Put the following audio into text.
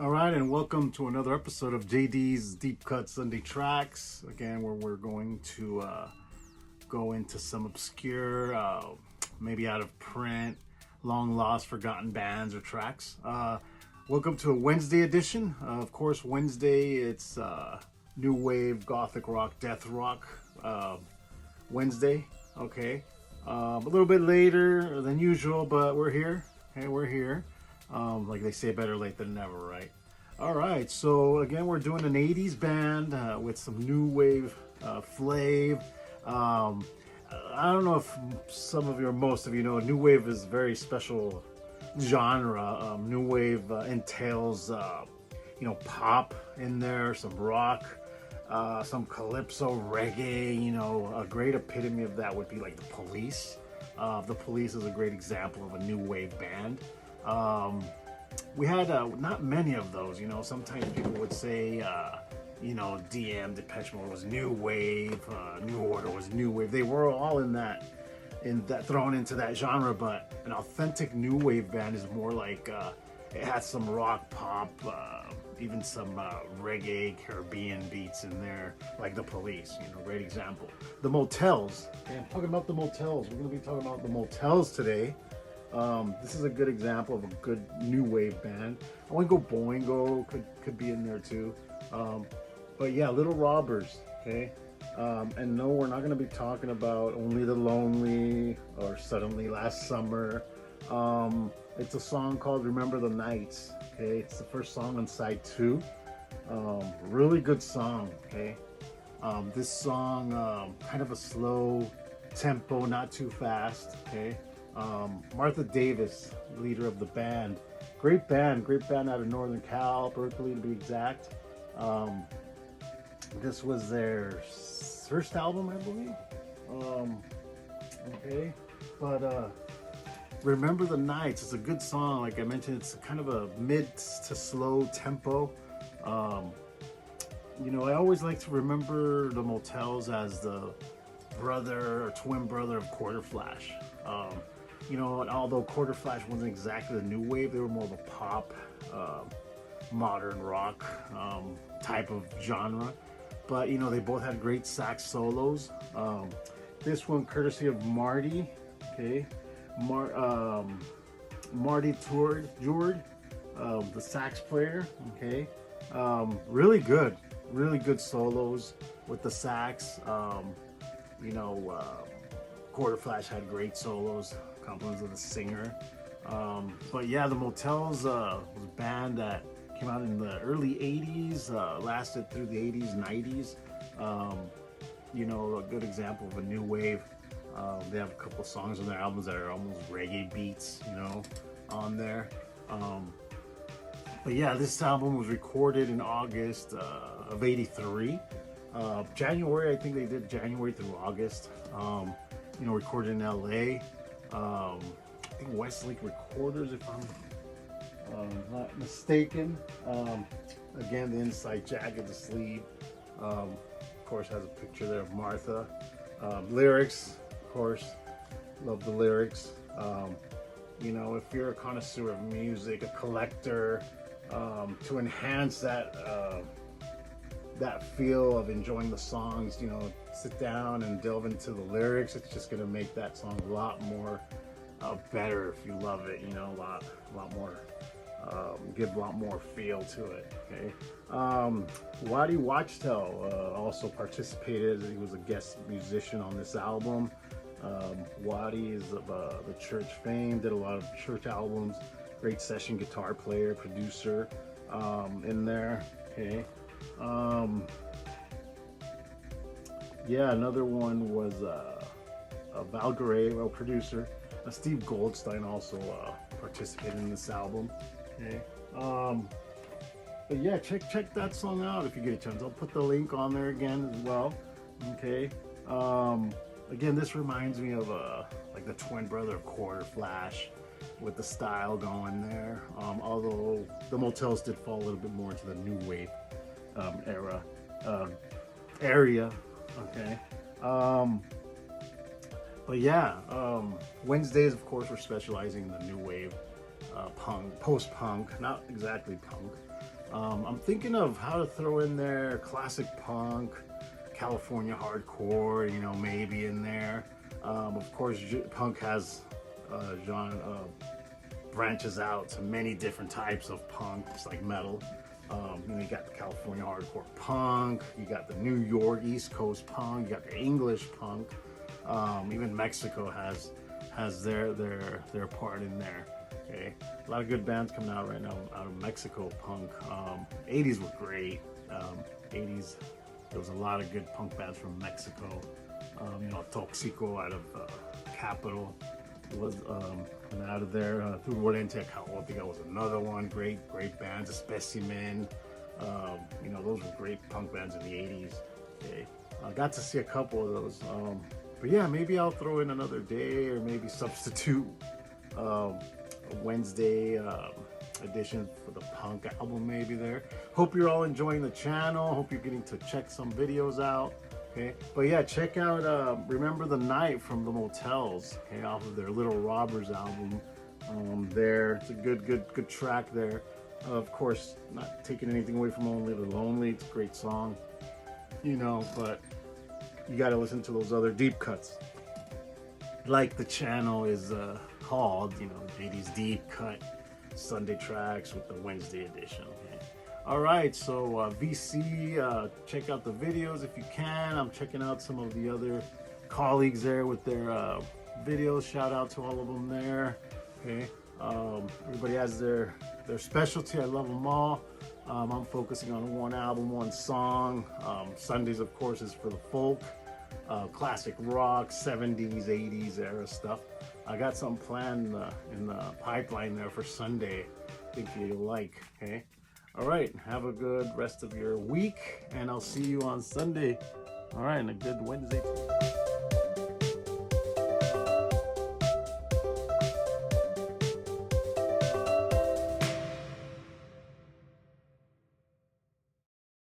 All right, and welcome to another episode of JD's Deep Cut Sunday Tracks. Again, where we're going to go into some obscure, maybe out of print, long lost, forgotten bands or tracks. Welcome to a Wednesday edition. Of course, Wednesday, it's new wave, gothic rock, death rock Wednesday. Okay. A little bit later than usual, but we're here. Hey, we're here. Like they say, better late than never, right? All right, so again, we're doing an 80s band with some new wave flav. I don't know if some of you or most of you know, new wave is a very special genre. New wave entails, pop in there, some rock, some calypso, reggae. A great epitome of that would be like the Police. The Police is a great example of a new wave band. We had not many of those. Sometimes people would say, DM, Depeche Mode was new wave, New Order was new wave. They were all in that thrown into that genre. But an authentic new wave band is more like it has some rock, pop, even some reggae, Caribbean beats in there, like the Police. Great example. The Motels. And talking about the Motels, we're going to be talking about the Motels today. This is a good example of a good new wave band. Oingo Boingo could be in there too. But yeah, Little Robbers, okay? And no, we're not going to be talking about Only the Lonely or Suddenly Last Summer. It's a song called Remember the Nights, okay? It's the first song on side 2. Really good song, okay? This song, kind of a slow tempo, not too fast, okay? Martha Davis, leader of the band. Great band out of Northern Cal, Berkeley to be exact. This was their first album, I believe. Okay, but Remember the Nights is a good song. Like I mentioned, it's kind of a mid to slow tempo. I always like to remember the Motels as the brother or twin brother of Quarter Flash. Although Quarter Flash wasn't exactly the new wave, they were more of a pop, modern rock type of genre. But they both had great sax solos. This one courtesy of Marty, okay, Marty Jord, the sax player, okay. Really good solos with the sax. Quarter Flash had great solos, compliments of the singer. But yeah, the Motels was a band that came out in the early 80s, lasted through the 80s, 90s. A good example of a new wave. They have a couple songs on their albums that are almost reggae beats, on there. But yeah, this album was recorded in August of '83. January, I think they did January through August. Recorded in LA. I think Westlake Recorders, if I'm not mistaken. Again, the inside jacket, the sleeve, of course, has a picture there of Martha. Lyrics, of course, love the lyrics. If you're a connoisseur of music, a collector, to enhance that feel of enjoying the songs, sit down and delve into the lyrics. It's just gonna make that song a lot more better if you love it. A lot more, give a lot more feel to it. Okay. Waddy Wachtel also participated. He was a guest musician on this album. Waddy is of the church fame. Did a lot of church albums. Great session guitar player, producer in there. Okay. Another one was a Valgaray, producer. Steve Goldstein also participated in this album. Okay. But yeah, check that song out if you get a chance. I'll put the link on there again as well. Okay. Again, this reminds me of like the twin brother of Quarter Flash, with the style going there. Although the Motels did fall a little bit more into the new wave area. Okay. But yeah, Wednesdays, of course, we're specializing in the new wave, punk, post-punk, not exactly punk. I'm thinking of how to throw in there classic punk, California hardcore, you know, maybe in there. Of course, punk has genre branches out to many different types of punk, just like metal. You know, you got the California hardcore punk, you got the New York East Coast punk, you got the English punk. Even Mexico has their part in there. Okay, a lot of good bands coming out right now out of Mexico punk. 80s were great. 80s, there was a lot of good punk bands from Mexico. You know, Toxico out of Capital was and out of there. Through Oriente Caótica was another one. Great bands. Specimen. You know, those were great punk bands in the 80s. Okay, I got to see a couple of those. But yeah, maybe I'll throw in another day, or maybe substitute a Wednesday edition for the punk album maybe there. Hope you're all enjoying the channel. Hope you're getting to check some videos out. Okay, but yeah, check out Remember the Night from the Motels, okay, off of their Little Robbers album. There, it's a good track there. Of course, not taking anything away from Only the Lonely. It's a great song, you know, but you got to listen to those other deep cuts, like the channel is called, you know, JD's Deep Cut Sunday Tracks with the Wednesday edition. Okay. All right, so VC, check out the videos if you can. I'm checking out some of the other colleagues there with their videos. Shout out to all of them there. Okay, everybody has their specialty. I love them all. I'm focusing on one album, one song. Sundays, of course, is for the folk, classic rock, 70s, 80s era stuff. I got something planned in the pipeline there for Sunday. I think you'll like. Okay. All right, have a good rest of your week, and I'll see you on Sunday. All right, and a good Wednesday.